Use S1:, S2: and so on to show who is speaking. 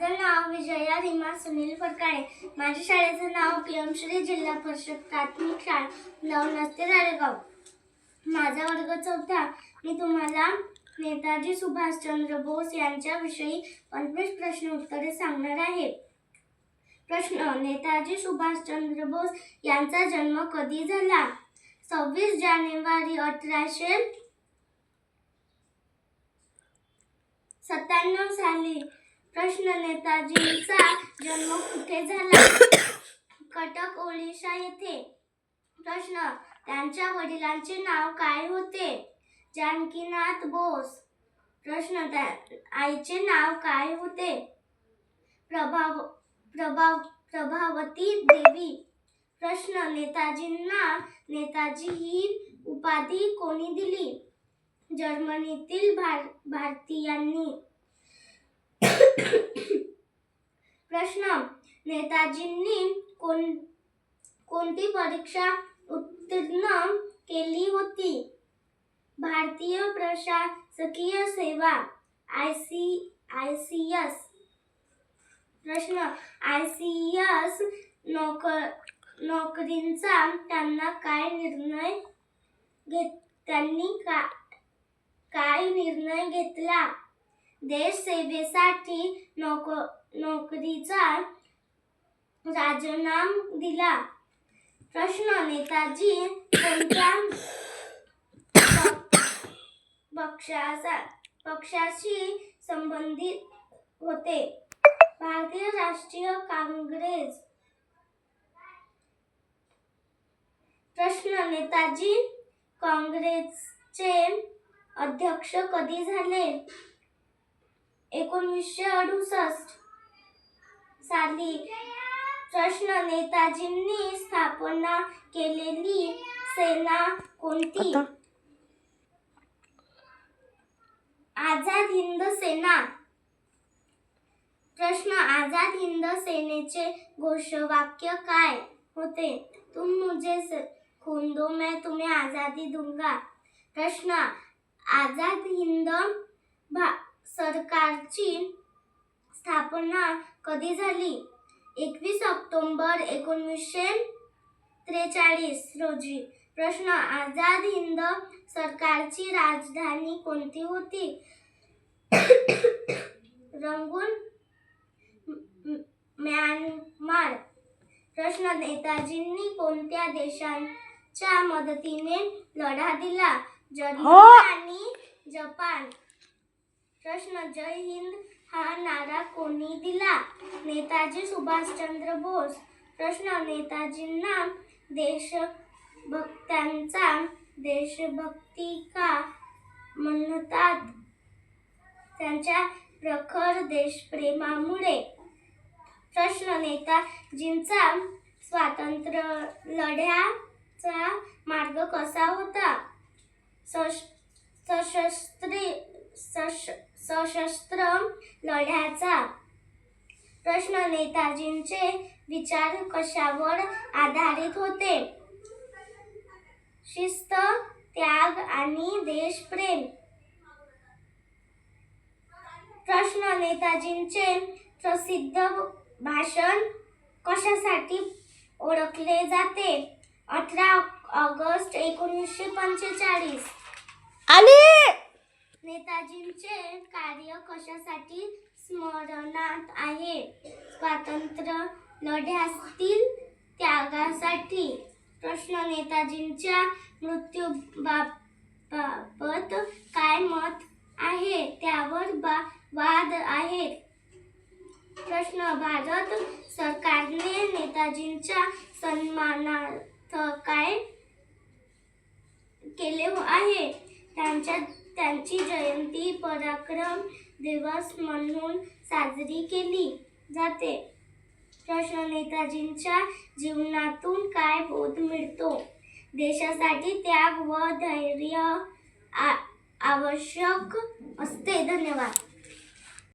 S1: माझं नाव विजया रीमा सुनील फरकाडे. माझ्या शाळेचं नाव पीएम श्री जिल्हा परिषद प्राथमिक शाळा नवनाथ ते राळेगाव. माझा वर्ग 4. मी तुम्हाला नेताजी सुभाषचंद्र बोस यांच्याविषयी 25 प्रश्न उत्तरे सांगणार आहे. प्रश्न: नेताजी सुभाषचंद्र बोस यांचा जन्म कधी झाला? 26 जानेवारी 1897 साली. प्रश्न: नेताजींचा जन्म कुठे झाला? कटक, ओडिशा येथे. प्रश्न: त्यांच्या वडिलांचे नाव काय होते? जानकीनाथ बोस. प्रश्न: आईचे नाव काय होते? प्रभावती देवी. प्रश्न: नेताजींना नेताजी ही उपाधी कोणी दिली? जर्मनीतील भारतीयांनी. प्रश्न: नेताजींनी कोणती परीक्षा उत्तीर्ण केली होती? भारतीय प्रशासकीय सेवा ICS. प्रश्न: ICS नोकरीचा त्यांनी काय निर्णय घेतला? देश सेवेसाठी नोकरीचा राजीनामा दिला. प्रश्न: नेताजी कोणत्या पक्षाशी संबंधित होते? भारतीय राष्ट्रीय काँग्रेस. प्रश्न: नेताजी काँग्रेसचे अध्यक्ष कधी झाले? 1968 साली. प्रश्न: नेताजींनी स्थापना केलेली सेना कोणती? आझाद हिंद सेना. प्रश्न: आझाद हिंद सेनेचे घोषवाक्य काय होते? तुम मुझे खून दो मैं तुम्हें आजादी दूंगा. प्रश्न: आझाद हिंद सरकारची स्थापना कधी झाली? 21 ऑक्टोबर 1943 रोजी. प्रश्न: आझाद हिंद सरकारची राजधानी कोणती होती? रंगून, म्यानमार. प्रश्न: नेताजींनी कोणत्या देशांच्या मदतीने लढा दिला? जर्मनी आणि जपान. प्रश्न: जय हिंद हा नारा कोणी दिला? नेताजी सुभाषचंद्र बोस. प्रश्न: नेताजींना देशभक्तांचा देशभक्ती का म्हणतात? त्यांच्या प्रखर देशप्रेमामुळे. प्रश्न: नेताजींचा स्वातंत्र्य लढ्याचा मार्ग कसा होता? सशस्त्र लढ्याचा. प्रश्न: नेताजींचे विचार कशावर आधारित होते? शिस्त, त्याग आणि देशप्रेम. प्रश्न: नेताजींचे प्रसिद्ध भाषण कशासाठी ओळखले जाते? 18 ऑगस्ट 1945. नेताजींचे कार्य कशासाठी स्मरणात आहे? स्वातंत्र्य लढ्यातील त्यागासाठी. प्रश्न: नेताजींच्या मृत्यूबाबत काय मत आहे? त्यावर वाद आहेत. प्रश्न: भारत सरकारने नेताजींच्या सन्मानार्थ काय केले आहे? त्यांची जयंती पराक्रम दिवस म्हणून साजरी केली जाते. प्रश्न: नेताजींच्या जीवनातून काय बोध मिळतो? देशासाठी त्याग व धैर्य आवश्यक असते. धन्यवाद.